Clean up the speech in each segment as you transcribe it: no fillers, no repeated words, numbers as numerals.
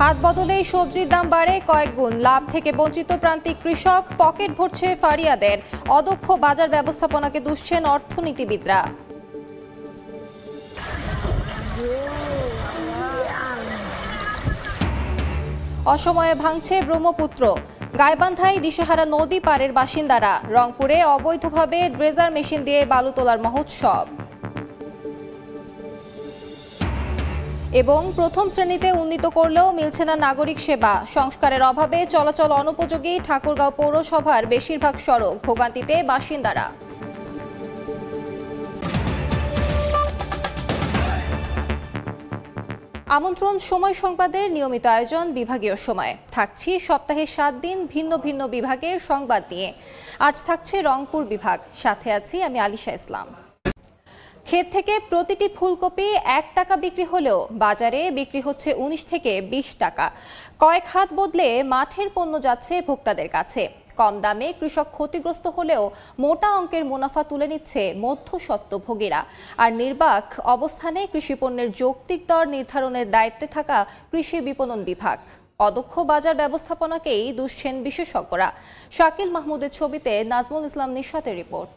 হাত বদলেই সবজির দাম বাড়ে কয়েক গুণ, লাভ থেকে বঞ্চিত প্রান্তিক কৃষক, পকেট ভরছে ফারিয়াদের। অদক্ষ বাজার ব্যবস্থাপনাকে দুষছেন অর্থনীতিবিদরা। অসময়ে ভাঙছে ব্রহ্মপুত্র, গাইবান্ধায় দিশেহারা নদী পারের বাসিন্দারা। রংপুরে অবৈধভাবে ড্রেজার মেশিন দিয়ে বালু তোলার মহোৎসব। এবং প্রথম শ্রেণীতে উন্নীত করলেও মিলছে না নাগরিক সেবা, সংস্কারের অভাবে চলাচল অনুপযোগী ঠাকুরগাঁও পৌরসভার বেশিরভাগ সড়ক, ভোগান্তিতে বাসিন্দারা। আমন্ত্রণ সময় সংবাদের নিয়মিত আয়োজন বিভাগীয় সময়। থাকছি সপ্তাহে 7 দিন ভিন্ন ভিন্ন বিভাগের সংবাদ নিয়ে। আজ থাকছে রংপুর বিভাগ, সাথে আছি আমি আলিশা ইসলাম। ক্ষেত থেকে প্রতিটি ফুলকপি 1 টাকা বিক্রি হলেও বাজারে বিক্রি হচ্ছে 19 থেকে 20 টাকা। কয়েক হাত বদলে মাঠের পণ্য যাচ্ছে ভোক্তাদের কাছে। কম দামে কৃষক ক্ষতিগ্রস্ত হলেও মোটা অঙ্কের মুনাফা তুলে নিচ্ছে মধ্যস্বত্বভোগীরা। আর নির্বাক অবস্থানে কৃষিপণ্যের যৌক্তিক দর নির্ধারণের দায়িত্বে থাকা কৃষি বিপণন বিভাগ। অদক্ষ বাজার ব্যবস্থাপনাকেই দুষছেন বিশেষজ্ঞরা। শাকিল মাহমুদের ছবিতে নাজমুল ইসলাম নিশাতের রিপোর্ট।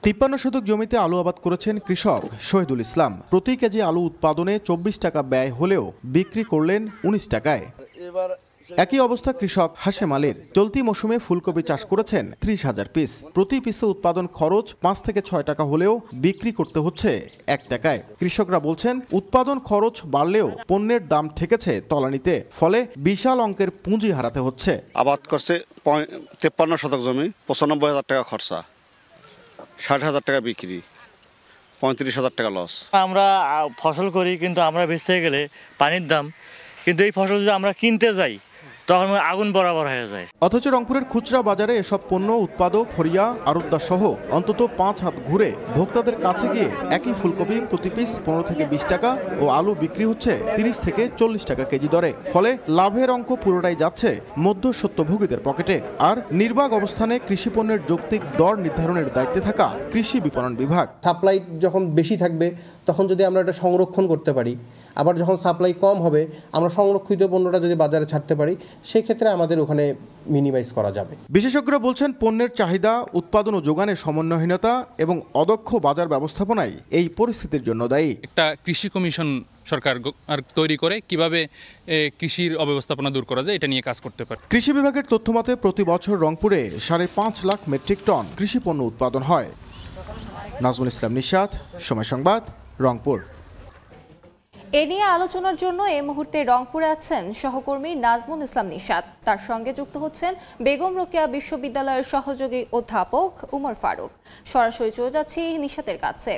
53 শতক জমিতে আলু আবাদ করেছেন কৃষক শহীদুল ইসলাম। প্রতি কেজি আলু উৎপাদনে 24 টাকা ব্যয় হলেও বিক্রি করলেন 19 টাকায়। একই অবস্থা কৃষক হাশেম আলীর। চলতি মৌসুমে ফুলকপি চাষ করেছেন 30,000 পিস। প্রতি পিসে উৎপাদন খরচ 5 থেকে 6 টাকা হলেও বিক্রি করতে হচ্ছে 1 টাকায়। কৃষকরা বলছেন উৎপাদন খরচ বাড়লেও পণ্যের দাম ঠেকেছে তলানিতে, ফলে বিশাল অঙ্কের পুঁজি হারাতে হচ্ছে। আবাদ করছে 53 শতক জমি, 95,000 টাকা খরচা, 60,000 টাকা বিক্রি, 35,000 টাকা লস। আমরা ফসল করি, কিন্তু আমরা বেচতে গেলে পানির দাম, কিন্তু এই ফসল যদি আমরা কিনতে যাই তখন আগুন বরাবর হয়ে যায়। অথচ রংপুরের খুচরা বাজারে এসব পণ্য উৎপাদক, ফরিয়া, আড়তদার সহ অন্তত 5 হাত ঘুরে ভোক্তাদের কাছে গিয়ে একই ফুলকপি প্রতি পিস 15 থেকে 20 টাকা ও আলু বিক্রি হচ্ছে 30 থেকে 40 টাকা কেজি দরে। ফলে লাভের অঙ্ক পুরোটাই যাচ্ছে মধ্যস্বত্বভোগীদের পকেটে। আর নির্বাক অবস্থানে কৃষি পণ্যের যৌক্তিক দর নির্ধারণের দায়িত্বে থাকা কৃষি বিপণন বিভাগ। সাপ্লাই যখন বেশি থাকবে তখন যদি আমরা এটা সংরক্ষণ করতে পারি, আবার যখন সাপ্লাই কম হবে আমরা সংরক্ষিত পণ্যটা যদি বাজারে ছাড়তে পারি, সেক্ষেত্রে আমাদের ওখানে মিনিমাইজ করা যাবে। বিশেষজ্ঞরা বলছেন পণ্যের চাহিদা, উৎপাদন ও যোগানের সমন্বয়হীনতা এবং অদক্ষ বাজার ব্যবস্থাপনাই এই পরিস্থিতির জন্য দায়ী। একটা কৃষি কমিশন সরকার তৈরি করে কিভাবে কৃষির অব্যবস্থাপনা দূর করা যায় এটা নিয়ে কাজ করতে পারে। কৃষি বিভাগের তথ্যমতে প্রতি বছর রংপুরে 5.5 লাখ মেট্রিক টন কৃষি পণ্য উৎপাদন হয়। নাজমুল ইসলাম নিশাত, সময় সংবাদ, রংপুর। এ নিয়ে আলোচনার জন্য এই মুহূর্তে রংপুরে আছেন সহকর্মী নাজমুল ইসলাম নিশাত। তার সঙ্গে যুক্ত হচ্ছেন বেগম রোকেয়া বিশ্ববিদ্যালয়ের সহযোগী অধ্যাপক উমর ফারুক। সরাসরি চলে যাচ্ছি নিশাতের কাছে।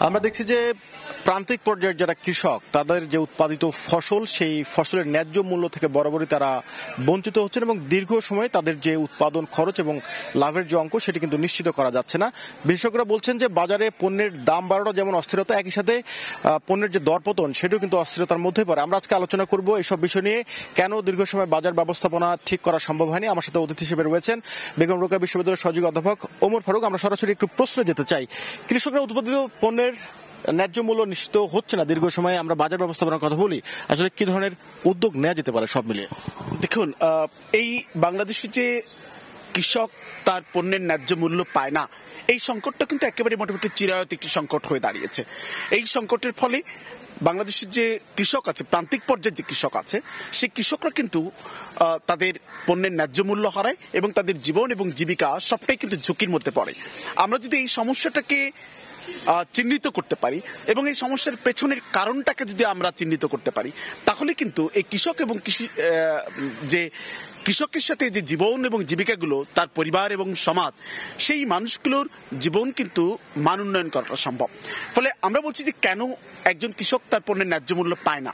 আমরা দেখছি যে প্রান্তিক পর্যায়ের যারা কৃষক, তাদের যে উৎপাদিত ফসল, সেই ফসলের ন্যায্য মূল্য থেকে বরাবরই তারা বঞ্চিত হচ্ছেন এবং দীর্ঘ সময় তাদের যে উৎপাদন খরচ এবং লাভের যে অঙ্ক সেটি কিন্তু নিশ্চিত করা যাচ্ছে না। বিশেষজ্ঞরা বলছেন যে বাজারে পণ্যের দাম বাড়ানো যেমন অস্থিরতা, একই সাথে পণ্যের যে দরপতন সেটিও কিন্তু অস্থিরতার মধ্যে পড়ে। আমরা আজকে আলোচনা করব এইসব বিষয় নিয়ে, কেন দীর্ঘ সময় বাজার ব্যবস্থাপনা ঠিক করা সম্ভব হয়নি। আমার সাথে অতিথি হিসেবে রয়েছেন বেগম রোকেয়া বিশ্ববিদ্যালয়ের সহযোগী অধ্যাপক ওমর ফারুক। আমরা সরাসরি একটু প্রশ্নে যেতে চাই। কৃষকরা উৎপাদিত পণ্যের ন্যায্য মূল্য নিশ্চিত হচ্ছে না, দীর্ঘ সময় আমরা বাজার ব্যবস্থাপনার কথা বলি, আসলে কি ধরনের উদ্যোগ নেওয়া যেতে পারে সব মিলিয়ে? দেখুন, এই বাংলাদেশে যে কৃষক তার পণ্যের ন্যায্য মূল্য পায় না, এই সংকটটা কিন্তু একেবারে মোটামুটি চিরায়ত একটি সংকট হয়ে দাঁড়িয়েছে। এই সংকটের ফলে বাংলাদেশের যে কৃষক আছে, প্রান্তিক পর্যায়ের যে কৃষক আছে, সেই কৃষকরা কিন্তু তাদের পণ্যের ন্যায্য মূল্য হারায় এবং তাদের জীবন এবং জীবিকা সবটাই কিন্তু ঝুঁকির মধ্যে পড়ে। আমরা যদি এই সমস্যাটাকে চিহ্নিত করতে পারি এবং এই সমস্যার পেছনের কারণটাকে যদি আমরা চিহ্নিত করতে পারি, তাহলে কিন্তু এই কৃষক এবং যে কৃষকের সাথে যে জীবন এবং জীবিকাগুলো, তার পরিবার এবং সমাজ, সেই মানুষগুলোর জীবন কিন্তু মান উন্নয়ন করাটা সম্ভব। ফলে আমরা বলছি যে কেন একজন কৃষক তার পণ্যের ন্যায্য মূল্য পায় না,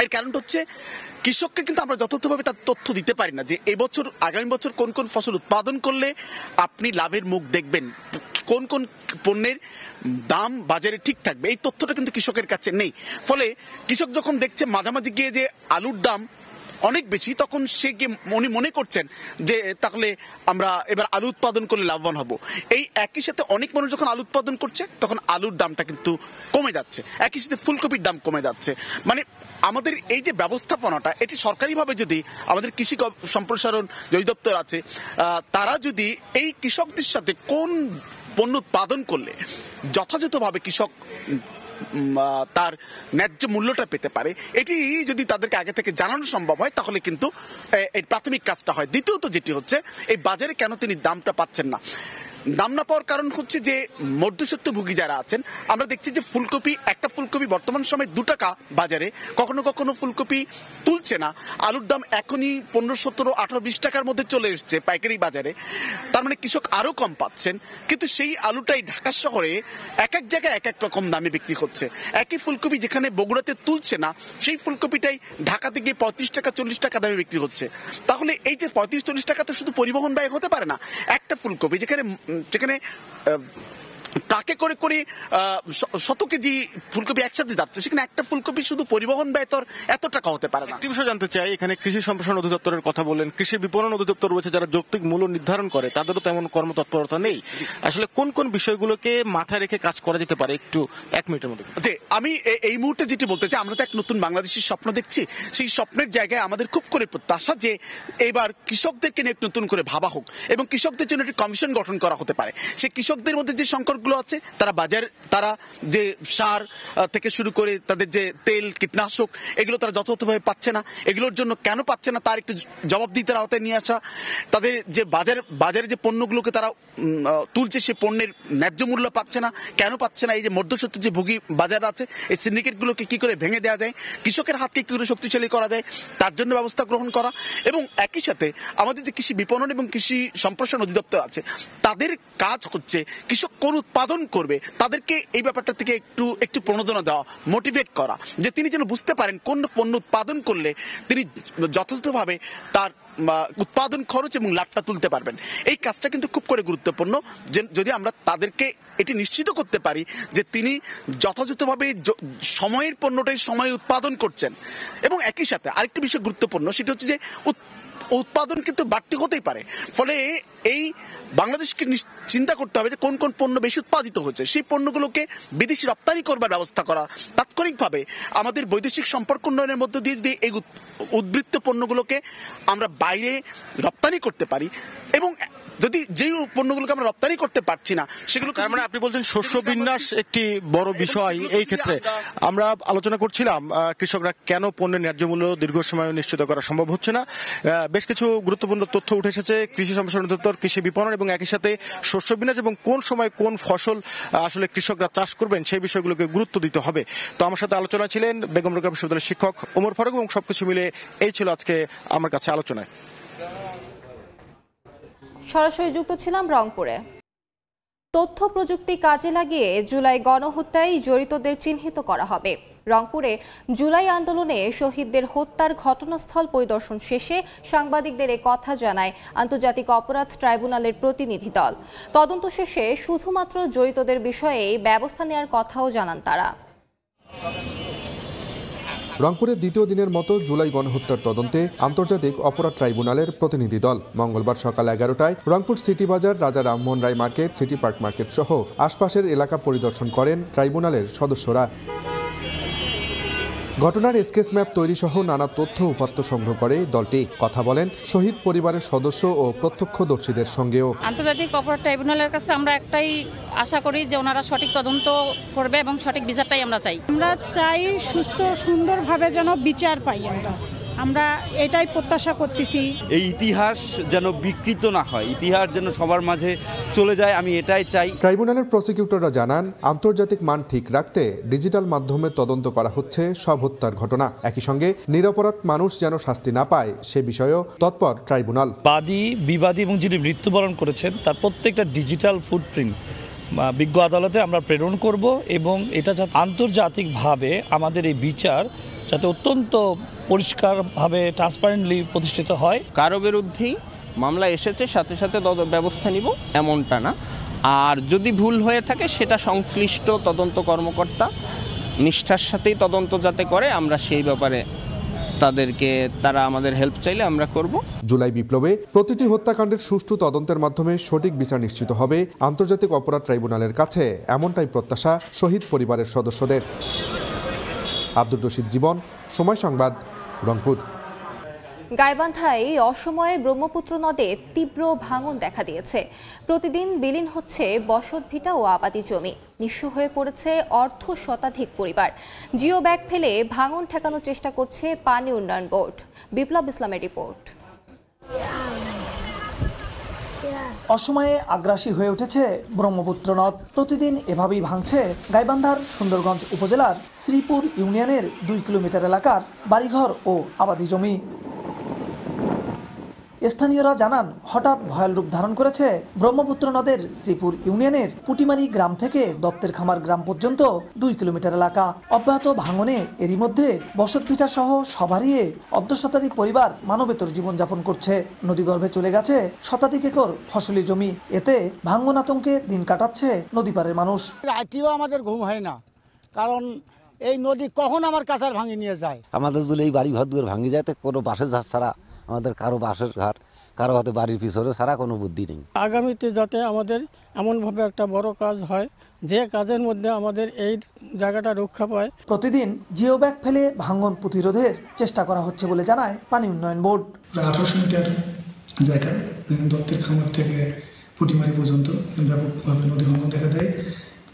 এর কারণটা হচ্ছে কৃষককে কিন্তু আমরা যথাযথভাবে তার তথ্য দিতে পারি না যে এবছর আগামী বছর কোন কোন ফসল উৎপাদন করলে আপনি লাভের মুখ দেখবেন, কোন কোন পণ্যের দাম বাজারে ঠিক থাকবে, এই তথ্যটা কিন্তু কৃষকের কাছে নেই। ফলে কৃষক যখন দেখছে মাঝামাঝি গিয়ে যে আলুর দাম অনেক বেশি, তখন উনি মনে করছেন যে তাহলে আমরা এবার আলু উৎপাদন করলে লাভবান হব। এই একই সাথে অনেক মানুষ যখন আলু উৎপাদন করছে তখন আলুর দামটা কিন্তু কমে যাচ্ছে, একই সাথে ফুলকপির দাম কমে যাচ্ছে। মানে আমাদের এই যে ব্যবস্থাপনাটা, এটি সরকারিভাবে যদি আমাদের কৃষি সম্প্রসারণ যে অধিদপ্তর আছে তারা যদি এই কৃষকদের সাথে কোন পণ্য উৎপাদন করলে যথাযথভাবে কৃষক তার ন্যায্য মূল্যটা পেতে পারে, এটি যদি তাদেরকে আগে থেকে জানানো সম্ভব হয় তাহলে কিন্তু এই প্রাথমিক কাজটা হয়। দ্বিতীয়ত যেটি হচ্ছে, এই বাজারে কেন তিনি দামটা পাচ্ছেন না, দাম না পাওয়ার কারণ হচ্ছে যে মধ্যস্বত্বভোগী যারা আছেন, আমরা দেখছি যে ফুলকপি, একটা ফুলকপি বর্তমান সময় 2 টাকা বাজারে, কখনো কখনো ফুলকপি তুলছে না, আলুর দাম এখনই 15, 17, 18, 20 টাকার মধ্যে চলে এসছে পাইকারি বাজারে। তার মানে কৃষক আরো কম পাচ্ছেন, কিন্তু সেই আলুটাই ঢাকা শহরে এক এক জায়গায় এক এক রকম দামে বিক্রি হচ্ছে। একই ফুলকপি যেখানে বগুড়াতে তুলছে না, সেই ফুলকপিটাই ঢাকাতে গিয়ে 35 টাকা 40 টাকা দামে বিক্রি হচ্ছে। তাহলে এই যে 35-40 টাকা তো শুধু পরিবহন ব্যয় হতে পারে না, একটা ফুলকপি যেখানে ট্রাকে করে করে 100 কেজি ফুলকপি একসাথে যাচ্ছে, সেখানে একটা ফুলকপি শুধু পরিবহন ব্যয় তো এত টাকা হতে পারে না। একটি বিষয় জানতে চাই, এখানে কৃষি সম্প্রসারণ অধিদপ্তরের কথা বললেন, কৃষি বিপণন অধিদপ্তর রয়েছে যারা যৌক্তিক মূল্য নির্ধারণ করে, তাদেরও তেমন কর্মতৎপরতা নেই। আসলে কোন কোন বিষয়গুলোকে মাথায় রেখে কাজ করা যেতে পারে, একটু 1 মিনিটের মধ্যে? যে আমি এই মুহূর্তে যেটি বলতে চাই, আমরা তো এক নতুন বাংলাদেশের স্বপ্ন দেখছি, সেই স্বপ্নের জায়গায় আমাদের খুব করে প্রত্যাশা যে এবার কৃষকদেরকে নিয়ে নতুন করে ভাবা হোক এবং কৃষকদের জন্য একটি কমিশন গঠন করা হতে পারে। সেই কৃষকদের মধ্যে যে সংকটগুলো আছে, তারা যে সার থেকে শুরু করে তাদের যে তেল, কীটনাশক, এগুলো তারা যথাযথভাবে পাচ্ছে না, এগুলোর জন্য কেন পাচ্ছে না তার একটু জবাবদিহিতার আওতায় নিয়ে আসা। তাদের যে বাজারে যে পণ্যগুলোকে তারা তুলছে, সে পণ্যের ন্যায্য মূল্য পাচ্ছে না, কেন পাচ্ছে না? এই যে মধ্যস্বত্ব যে ভোগী বাজার আছে, এই সিন্ডিকেটগুলোকে কি করে ভেঙে দেওয়া যায়, কৃষকের হাতকে কি করে শক্তিশালী করা যায়, তার জন্য ব্যবস্থা গ্রহণ করা। এবং একই সাথে আমাদের যে কৃষি বিপণন এবং কৃষি সম্প্রসারণ অধিদপ্তর আছে, তাদের কাজ হচ্ছে কৃষক কোন উৎপাদন করবে তাদেরকে এই ব্যাপারটা থেকে একটু প্রণোদনা দেওয়া, মোটিভেট করা, যে তিনি যেন বুঝতে পারেন কোন পণ্য উৎপাদন করলে তিনি যথাযথভাবে তার উৎপাদন খরচ এবং লাভটা তুলতে পারবেন। এই কাজটা কিন্তু খুব করে গুরুত্বপূর্ণ, যদি আমরা তাদেরকে এটি নিশ্চিত করতে পারি যে তিনি যথাযথভাবে সময়ের পণ্যটাই সময়ে উৎপাদন করছেন। এবং একই সাথে আরেকটি বিষয় গুরুত্বপূর্ণ, সেটা হচ্ছে যে উৎপাদন কিন্তু বাড়তি হতেই পারে, ফলে এই বাংলাদেশকে চিন্তা করতে হবে যে কোন কোন পণ্য বেশি উৎপাদিত হচ্ছে, সেই পণ্যগুলোকে বিদেশি রপ্তানি করবার ব্যবস্থা করা। তাৎক্ষণিকভাবে আমাদের বৈদেশিক সম্পর্ক উন্নয়নের মধ্য দিয়ে যদি এই উদ্বৃত্ত পণ্যগুলোকে আমরা বাইরে রপ্তানি করতে পারি, এবং যদি যেই পণ্যগুলোকে আমরা রপ্তানি করতে পারছি না সেগুলো, তার মানে আপনি বলছেন শস্য বিন্যাস একটি বড় বিষয়। এই ক্ষেত্রে আমরা আলোচনা করছিলাম কৃষকরা কেন পণ্যের ন্যায্য মূল্য দীর্ঘ সময় নিশ্চিত করা সম্ভব হচ্ছে না। বেশ কিছু গুরুত্বপূর্ণ তথ্য উঠে এসেছে কৃষি সম্প্রসারণ অধিদপ্তর, কৃষি বিপণন এবং একই সাথে শস্য বিন্যাস এবং কোন সময় কোন ফসল আসলে কৃষকরা চাষ করবেন সেই বিষয়গুলোকে গুরুত্ব দিতে হবে। তো আমার সাথে আলোচনা ছিলেন বেগম রোকেয়া বিশ্ববিদ্যালয়ের শিক্ষক ওমর ফারুক, এবং সবকিছু মিলে এই ছিল আজকে আমার কাছে আলোচনায়। সরাসরি যুক্ত ছিলাম রংপুরে। তথ্য প্রযুক্তি কাজে লাগিয়ে জুলাই গণহত্যায় জড়িতদের চিহ্নিত করা হবে। রংপুরে জুলাই আন্দোলনে শহীদদের হত্যার ঘটনাস্থল পরিদর্শন শেষে সাংবাদিকদের এ কথা জানায় আন্তর্জাতিক অপরাধ ট্রাইব্যুনালের প্রতিনিধি দল। তদন্ত শেষে শুধুমাত্র জড়িতদের বিষয়ে ব্যবস্থা নেওয়ার কথাও জানান তারা। রংপুরের দ্বিতীয় দিনের মতো জুলাই গণহত্যার তদন্তে আন্তর্জাতিক অপরাধ ট্রাইব্যুনালের প্রতিনিধি দল মঙ্গলবার সকাল 11টায় রংপুর সিটি বাজার, রাজা Rammohan Roy market, city park market সহ আশপাশের এলাকা পরিদর্শন করেন ট্রাইব্যুনালের সদস্যরা। ঘটনার স্কেচ ম্যাপ তৈরি সহ নানা তথ্য উপাত্ত সংগ্রহ করে দলটি। কথা বলেন শহীদ পরিবারের সদস্য ও প্রত্যক্ষদর্শীদের সঙ্গেও। আন্তর্জাতিক অপরাধ ট্রাইব্যুনালের কাছে আমরা একটাই আশা করি যে ওনারা সঠিক তদন্ত করবে এবং সঠিক বিচারটাই আমরা চাই। আমরা চাই সুস্থ সুন্দরভাবে যেন বিচার পাই, আমরা এটাই প্রত্যাশা করতেছি। এই ইতিহাস যেন বিকৃত না হয়, ইতিহাস যেন সবার মাঝে চলে যায়, আমি এটাই চাই। ট্রাইব্যুনালের প্রসিকিউটররা জানান, আন্তর্জাতিক মান ঠিক রাখতে ডিজিটাল মাধ্যমে তদন্ত করা হচ্ছে সব হত্যার ঘটনা। একই সঙ্গে নিরপরাধ মানুষ যেন শাস্তি না পায় সে বিষয়েও তৎপর ট্রাইব্যুনাল। বাদী, বিবাদী এবং যিনি মৃত্যুবরণ করেছেন তার প্রত্যেকটা ডিজিটাল ফুটপ্রিন্ট বিজ্ঞ আদালতে আমরা প্রেরণ করব, এবং এটা যাতে আন্তর্জাতিকভাবে আমাদের এই বিচার যাতে অত্যন্ত পরিষ্কারভাবে ট্রান্সপারেন্টলি প্রতিষ্ঠিত হয়। কারো বিরুদ্ধেই মামলা এসেছে সাথে সাথে ব্যবস্থা নিব এমনটা না, আর যদি ভুল হয়ে থাকে সেটা সংশ্লিষ্ট তদন্ত কর্মকর্তা নিষ্ঠার সাথেই তদন্ত যাতে করে আমরা সেই ব্যাপারে তাদেরকে তারা আমাদের হেল্প চাইলে আমরা করব। জুলাই বিপ্লবে প্রতিটি হত্যাকাণ্ডের সুষ্ঠু তদন্তের মাধ্যমে সঠিক বিচার নিশ্চিত হবে আন্তর্জাতিক অপরাধ ট্রাইব্যুনালের কাছে, এমনটাই প্রত্যাশা শহীদ পরিবারের সদস্যদের। আব্দুর রশিদ জীবন, সময় সংবাদ, রংপুর। গাইবান্ধায় অসময়ে ব্রহ্মপুত্র নদে তীব্র ভাঙন দেখা দিয়েছে। প্রতিদিন বিলীন হচ্ছে বসতভিটা ও আবাদি জমি, নিঃস্ব হয়ে পড়েছে অর্ধ শতাধিক পরিবার। জিও ব্যাগ ফেলে ভাঙন ঠেকানোর চেষ্টা করছে পানি উন্নয়ন বোর্ড। বিপ্লব ইসলামের রিপোর্ট। অসময়ে আগ্রাসী হয়ে উঠেছে ব্রহ্মপুত্র নদ। প্রতিদিন এভাবেই ভাঙছে গাইবান্ধার সুন্দরগঞ্জ উপজেলার শ্রীপুর ইউনিয়নের 2 কিলোমিটার এলাকার বাড়িঘর ও আবাদি জমি। স্থানীয়রা জানান, হঠাৎ ভয়াল রূপ ধারণ করেছে ব্রহ্মপুত্র নদের শ্রীপুর ইউনিয়নের পুটিমারি গ্রাম থেকে দত্তের খামার গ্রাম পর্যন্ত 2 কিলোমিটার এলাকা। অব্যাহত ভাঙনে এরই মধ্যে বসতভিটা সহ সব হারিয়ে অর্ধশতাধিক পরিবার মানবেতর জীবনযাপন করছে। নদীগর্ভে চলে গেছে শতাধিক একর ফসলি জমি। এতে ভাঙন আতঙ্কে দিন কাটাচ্ছে নদীপাড়ের মানুষ। রাতেও আমাদের ঘুম হয় না, কারণ এই নদী কখন আমার কাছার ভাঙি নিয়ে যায়। আমাদের যদি এই বাড়ি ঘর ভাঙি যায় তো কোনো বাসের ঝাড় ছাড়া আমাদের কারো বাসের ঘর, কারো হাতে বাড়ির পিছনে ছাড়া কোনো বুদ্ধি নেই। আগামীতে যাতে আমাদের এমনভাবে একটা বড় কাজ হয় যে কাজের মধ্যে আমাদের এই জায়গাটা রক্ষা পায়। প্রতিদিন জিও ব্যাগ ফেলে ভাঙন প্রতিরোধের চেষ্টা করা হচ্ছে বলে জানায় পানি উন্নয়ন বোর্ড। 1800 মিটার জায়গায় দত্তের খামার থেকে পুটিমারি পর্যন্ত ব্যাপকভাবে নদী ভাঙন দেখা দেয়।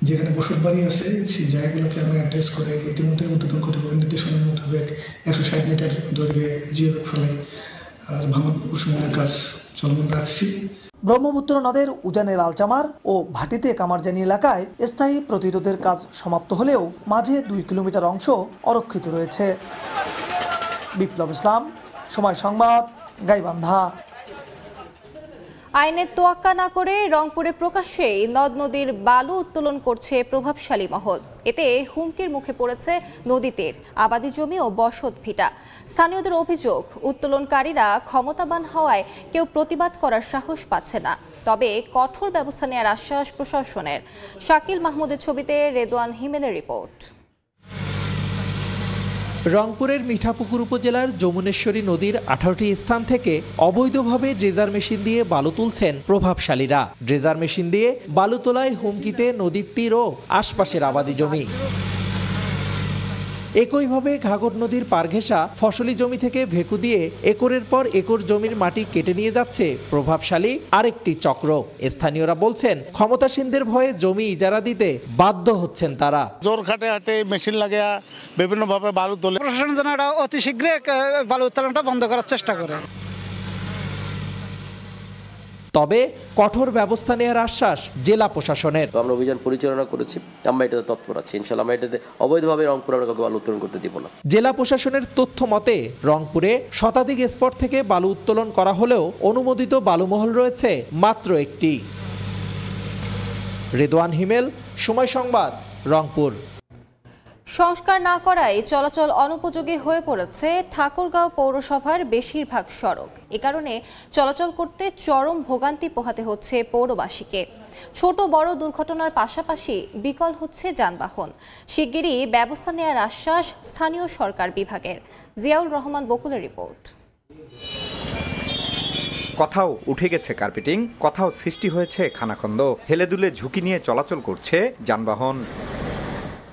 যেখানে বসত বাড়ি আছে সেই জায়গাগুলোকে আমরা অ্যাড্রেস করে ইতিমধ্যে উদ্বোধন কর্তৃপক্ষের নির্দেশনার মোতাবেক 160 মিটার দৈর্ঘ্যে জিও ব্যাগ ফেলে ভাঙন প্রশমনের কাজ চলমান রাখছি। ব্রহ্মপুত্র নদের উজানের আলচামার ও ভাটিতে কামারজানি এলাকায় স্থায়ী প্রতিরোধের কাজ সমাপ্ত হলেও মাঝে 2 কিলোমিটার অংশ অরক্ষিত রয়েছে। বিপ্লব ইসলাম, সময় সংবাদ, গাইবান্ধা। আইনের তোয়াক্কা না করে রংপুরে প্রকাশ্যেই নদ নদীর বালু উত্তোলন করছে প্রভাবশালী মহল। এতে হুমকির মুখে পড়েছে নদীতীর, আবাদি জমি ও বসত ভিটা। স্থানীয়দের অভিযোগ, উত্তোলনকারীরা ক্ষমতাবান হওয়ায় কেউ প্রতিবাদ করার সাহস পাচ্ছে না। তবে কঠোর ব্যবস্থা নেওয়ার আশ্বাস প্রশাসনের। শাকিল মাহমুদের ছবিতে রেদওয়ান হিমেলের রিপোর্ট। রংপুরের মিঠাপুকুর উপজেলার যমুনেশ্বরী নদীর 18টি স্থান থেকে অবৈধভাবে ড্রেজার মেশিন দিয়ে বালু তুলছেন প্রভাবশালীরা। ড্রেজার মেশিন দিয়ে বালু তোলায় হুমকিতে নদীর তীর ও আশপাশের আবাদি জমি। একইভাবে ঘাঘর নদীর পার ঘেঁষা ফসলি জমি থেকে ভেকু দিয়ে একরের পর একর জমির মাটি কেটে নিয়ে যাচ্ছে প্রভাবশালী আরেকটি চক্র। স্থানীয়রা বলছেন, ক্ষমতাসীনদের ভয়ে জমি ইজারা দিতে বাধ্য হচ্ছেন তারা। জোর খাটে হাতে মেশিন লাগিয়ে বিভিন্নভাবে বালু তোলে। প্রশাসন যেন অতি শীঘ্রই বালু উত্তোলনটা বন্ধ করার চেষ্টা করে। তবে কঠোর ব্যবস্থা নেওয়ার আশ্বাস জেলা প্রশাসনের। আমরা অভিযান পরিচালনা করেছি, আমরা এটাতে তৎপর আছি। ইনশাআল্লাহ আমরা এটাতে অবৈধভাবে রংপুরে আমরা কাউকে বালু উত্তোলন করতে দিব না। জেলা প্রশাসনের তথ্য মতে রংপুরে শতাধিক স্পট থেকে বালু উত্তোলন করা হলেও অনুমোদিত বালুমহল রয়েছে মাত্র একটি। রেদওয়ান হিমেল, সময় সংবাদ, রংপুর। সংস্কার না করায় চলাচল অনুপযোগী হয়ে পড়েছে ঠাকুরগাঁও পৌরসভার বেশিরভাগ সড়ক। এ কারণে চলাচল করতে চরম ভোগান্তি পোহাতে হচ্ছে পৌরবাসীকে। ছোট বড় দুর্ঘটনার পাশাপাশি বিকল হচ্ছে যানবাহন। শিগগিরই ব্যবস্থা নেওয়ার আশ্বাস স্থানীয় সরকার বিভাগের। জিয়াউল রহমান বকুলের রিপোর্ট। কোথাও উঠে গেছে কার্পেটিং, কোথাও সৃষ্টি হয়েছে খানাখন্দ, হেলেদুলে ঝুঁকি নিয়ে চলাচল করছে যানবাহন।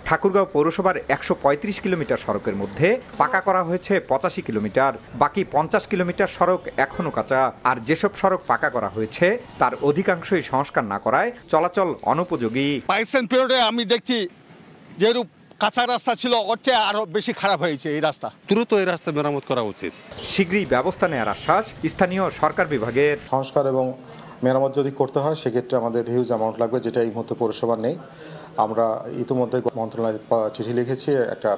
ঠাকুরগাঁও পৌরসভার 135 কিলোমিটার সড়কের মধ্যে পাকা করা হয়েছে 85 কিলোমিটার, বাকি 50 কিলোমিটার সড়ক এখনো কাঁচা। আর যেসব সড়ক পাকা করা হয়েছে তার অধিকাংশই সংস্কার না করায় চলাচল অনুপযোগী। পাইসেন পিরিয়ডে আমি দেখছি যেরূপ কাঁচা রাস্তা ছিল ওর চেয়ে আরো বেশি খারাপ হয়েছে এই রাস্তা। দ্রুত এই রাস্তা মেরামত করা উচিত। শীঘ্রই ব্যবস্থা নেওয়ার আশ্বাস স্থানীয় সরকার বিভাগের। সংস্কার এবং মেরামত যদি করতে হয় সেক্ষেত্রে আমাদের হিউজ অ্যামাউন্ট লাগবে, যেটা এই মুহূর্তে পৌরসভা নেই। আমরা ইতিমধ্যে মন্ত্রণালয়ে চিঠি লিখেছি একটা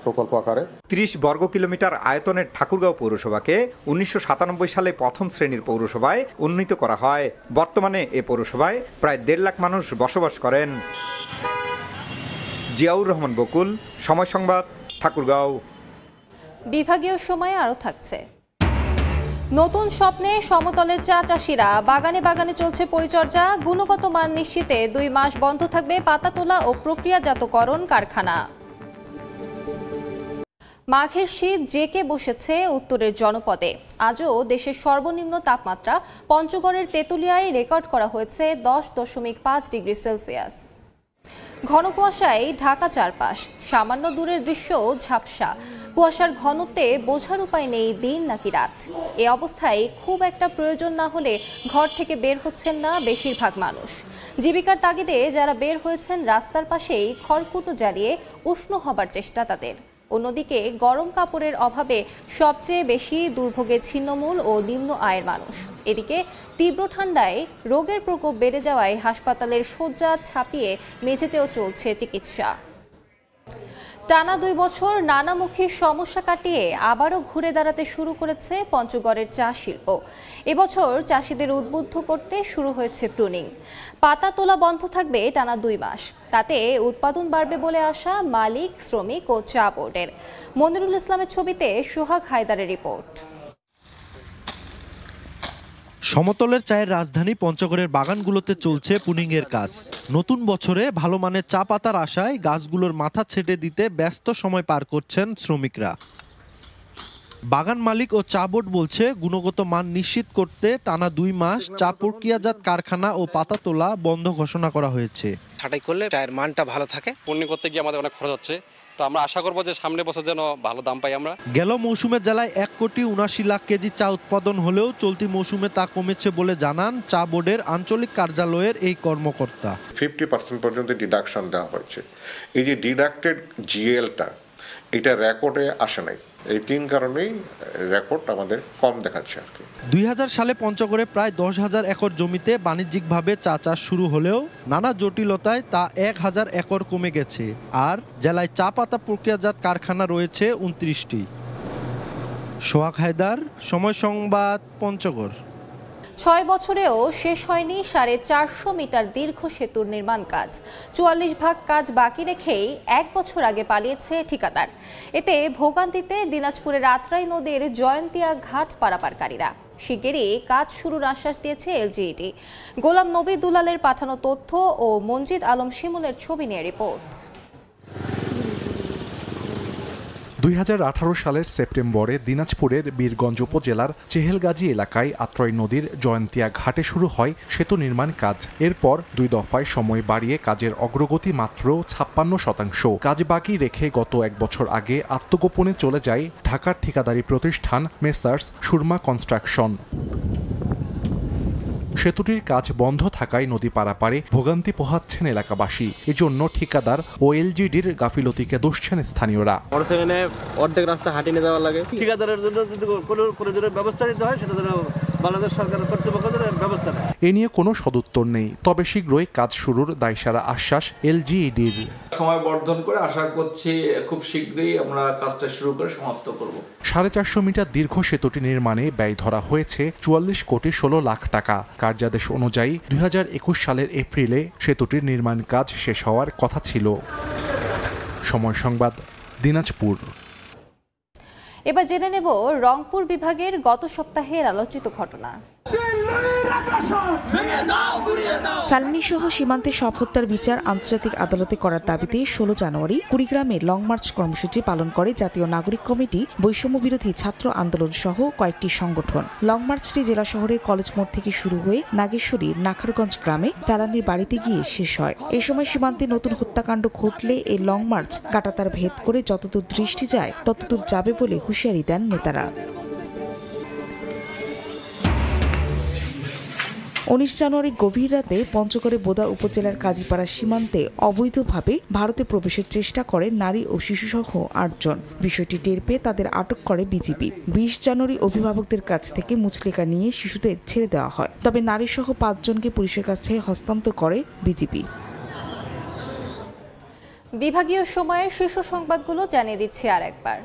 প্রকল্প আকারে। 30 বর্গ কিলোমিটার আয়তনের ঠাকুরগাঁও পৌরসভাকে 1997 সালে প্রথম শ্রেণীর পৌরসভায় উন্নীত করা হয়। বর্তমানে এ পৌরসভায় প্রায় 1.5 লাখ মানুষ বসবাস করেন। জিয়াউর রহমান বকুল, সময় সংবাদ, ঠাকুরগাঁও। বিভাগীয় সময়ে আরও থাকছে। নতুন স্বপ্নে সমতলের চা চাষিরা। বাগানে বাগানে চলছে পরিচর্যা। গুণগত মান নিশ্চিতে 2 মাস বন্ধ থাকবে পাতা তোলা ও প্রক্রিয়াজাতকরণ কারখানা। মাঘের শীত জেঁকে বসেছে উত্তরের জনপদে। আজও দেশের সর্বনিম্ন তাপমাত্রা পঞ্চগড়ের তেঁতুলিয়ায় রেকর্ড করা হয়েছে 10.5 ডিগ্রি সেলসিয়াস। ঘন কুয়াশায় ঢাকা চারপাশ, সামান্য দূরের দৃশ্যও ঝাপসা। কুয়াশার ঘনত্বে বোঝার উপায় নেই দিন নাকি রাত। এ অবস্থায় খুব একটা প্রয়োজন না হলে ঘর থেকে বের হচ্ছেন না বেশিরভাগ মানুষ। জীবিকার তাগিদে যারা বের হয়েছেন রাস্তার পাশেই খড়কুটো জ্বালিয়ে উষ্ণ হবার চেষ্টা তাদের। অন্যদিকে গরম কাপড়ের অভাবে সবচেয়ে বেশি দুর্ভোগে ছিন্নমূল ও নিম্ন আয়ের মানুষ। এদিকে তীব্র ঠান্ডায় রোগের প্রকোপ বেড়ে যাওয়ায় হাসপাতালের শয্যা ছাপিয়ে মেঝেতেও চলছে চিকিৎসা। টানা 2 বছর নানামুখী সমস্যা কাটিয়ে আবারও ঘুরে দাঁড়াতে শুরু করেছে পঞ্চগড়ের চা শিল্প। এবছর চাষিদের উদ্বুদ্ধ করতে শুরু হয়েছে প্রুনিং। পাতা তোলা বন্ধ থাকবে টানা 2 মাস। তাতে উৎপাদন বাড়বে বলে আশা মালিক, শ্রমিক ও চা বোর্ডের। মনিরুল ইসলামের ছবিতে সোহাগ হায়দারের রিপোর্ট। সমতলের চায়ের রাজধানী পঞ্চগড়ের বাগানগুলোতে চলছে পুনিংয়ের কাজ। নতুন বছরে ভালো মানের চা পাতার আশায় গাছগুলোর মাথা ছেটে দিতে ব্যস্ত সময় পার করছেন শ্রমিকরা। বাগান মালিক ও চা বোর্ড বলছে, গুণগত মান নিশ্চিত করতে টানা 2 মাস চা প্রক্রিয়াজাত কারখানা ও পাতা তোলা বন্ধ ঘোষণা করা হয়েছে। ছাঁটাই করলে চায়ের মানটা ভালো থাকে। পণ্য করতে গিয়ে আমাদের অনেক খরচ হচ্ছে, তো আমরা আশা করবো যে সামনের বছর যেন ভালো দাম পাই আমরা। গেল মৌসুমে জেলায় 1,79,00,000 কেজি চা উৎপাদন হলেও চলতি মৌসুমে তা কমেছে বলে জানান চা বোর্ডের আঞ্চলিক কার্যালয়ের এই কর্মকর্তা। 50% পর্যন্ত ডিডাকশন দেওয়া হয়েছে। এই যে ডিডাক্টেড জিএলটা, এটা রেকর্ডে আসে নাই। এই 3 কারণেই রেকর্ড আমাদের কম দেখাচ্ছে আর কি। 2000 সালে পঞ্চগড়ে প্রায় 10,000 একর জমিতে বাণিজ্যিকভাবে চা চাষ শুরু হলেও নানা জটিলতায় তা 1,000 একর কমে গেছে। আর জেলায় চা পাতা প্রক্রিয়াজাত কারখানা রয়েছে 29টি। সোহাগ হায়দার, সময় সংবাদ, পঞ্চগড়। 6 বছরেও শেষ হয়নি 450 মিটার দীর্ঘ সেতুর নির্মাণ কাজ। 44 ভাগ কাজ বাকি রেখেই 1 বছর আগে পালিয়েছে ঠিকাদার। এতে ভোগান্তিতে দিনাজপুরের আত্রাই নদীর জয়ন্তিয়া ঘাট পারাপারকারীরা। শিগগিরই কাজ শুরুর আশ্বাস দিয়েছে এলজিইডি। গোলাম নবী দুলালের পাঠানো তথ্য ও মনজিদ আলম শিমুলের ছবি নিয়ে রিপোর্ট। 2018 সালের সেপ্টেম্বরে দিনাজপুরের বীরগঞ্জ উপজেলার চেহেলগাজী এলাকায় আত্রাই নদীর জয়ন্তিয়া ঘাটে শুরু হয় সেতু নির্মাণ কাজ। এরপর 2 দফায় সময় বাড়িয়ে কাজের অগ্রগতি মাত্র 56%। কাজ বাকি রেখে গত 1 বছর আগে আত্মগোপনে চলে যায় ঢাকার ঠিকাদারি প্রতিষ্ঠান মেসার্স সুরমা কনস্ট্রাকশন। সেতুটির কাজ বন্ধ থাকায় নদী পারাপারে ভোগান্তি পোহাচ্ছেন এলাকাবাসী। এজন্য ঠিকাদার ও এলজিডির গাফিলতিকে দুষছেন স্থানীয়রা। অর্ধেক রাস্তা হাঁটিয়ে নিয়ে যাওয়ার লাগে। ঠিকাদারের জন্য যদি কোনো ব্যবস্থা নিতে হয়, সেটা যেন বাংলাদেশ সরকারের কর্তৃপক্ষ ব্যবস্থা নেয়। এ নিয়ে কোনো সদুত্তর নেই, তবে শীঘ্রই কাজ শুরুর দায়সারা আশ্বাস এলজিইডির। সময় বর্ধন করে আশা করছি খুব শীঘ্রই আমরা কাজটা শুরু করে সমাপ্ত করব। 450 মিটার দীর্ঘ সেতুটি নির্মাণে ব্যয় ধরা হয়েছে 44,16,00,000 টাকা। কার্যাদেশ অনুযায়ী 2021 সালের এপ্রিলে সেতুটির নির্মাণ কাজ শেষ হওয়ার কথা ছিল। সময় সংবাদ, দিনাজপুর। এবার জেনে নেব রংপুর বিভাগের গত সপ্তাহের আলোচিত ঘটনা। ফেলানী সহ সীমান্তে সব হত্যার বিচার আন্তর্জাতিক আদালতে করার দাবিতে 16 জানুয়ারি কুড়িগ্রামে লং মার্চ কর্মসূচি পালন করে জাতীয় নাগরিক কমিটি, বৈষম্য বিরোধী ছাত্র আন্দোলন সহ কয়েকটি সংগঠন। লং মার্চটি জেলা শহরের কলেজ মোড় থেকে শুরু হয়ে নাগেশ্বরীর নাখারগঞ্জ গ্রামে ফেলানীর বাড়িতে গিয়ে শেষ হয়। এই সময় সীমান্তে নতুন হত্যাকাণ্ড ঘটলে এই লং মার্চ কাঁটাতার ভেদ করে যতদূর দৃষ্টি যায় ততদূর যাবে বলে হুঁশিয়ারি দেন নেতারা। 19 জানুয়ারি গভীর রাতে পঞ্চগড়ে বোদা উপজেলার কাজীপাড়া সীমান্তে অবৈধভাবে ভারতে প্রবেশের চেষ্টা করে নারী ও শিশুসহ 8 জন। বিষয়টি টের পেয়ে তাদের আটক করে বিজিবি। 20 জানুয়ারি অভিভাবকদের কাছ থেকে মুচলেকা নিয়ে শিশুদের ছেড়ে দেওয়া হয়, তবে নারীসহ 5 জনকে পুলিশের কাছে হস্তান্তর করে বিজিবি। বিভাগীয় সময়ের শীর্ষ সংবাদগুলো জানিয়ে দিচ্ছি আর একবার।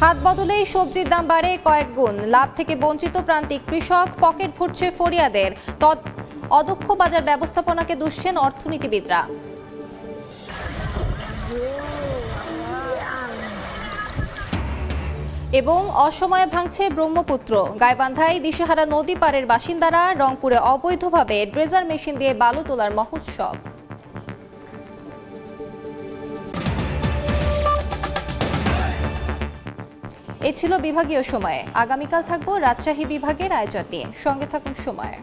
হাত বদলেই সবজির দাম বাড়ে কয়েক গুণ। লাভ থেকে বঞ্চিত প্রান্তিক কৃষক, পকেট ভরছে ফরিয়াদের। অদক্ষ বাজার ব্যবস্থাপনাকে দুষছেন অর্থনীতিবিদরা। এবং অসময়ে ভাঙছে ব্রহ্মপুত্র। গাইবান্ধায় দিশেহারা নদী পারের বাসিন্দারা। রংপুরে অবৈধভাবে ড্রেজার মেশিন দিয়ে বালু তোলার মহোৎসব। এ ছিল বিভাগীয় সময়ে। আগামীকাল থাকবো রাজশাহী বিভাগের আয়োজন নিয়ে। সঙ্গে থাকুন সময়।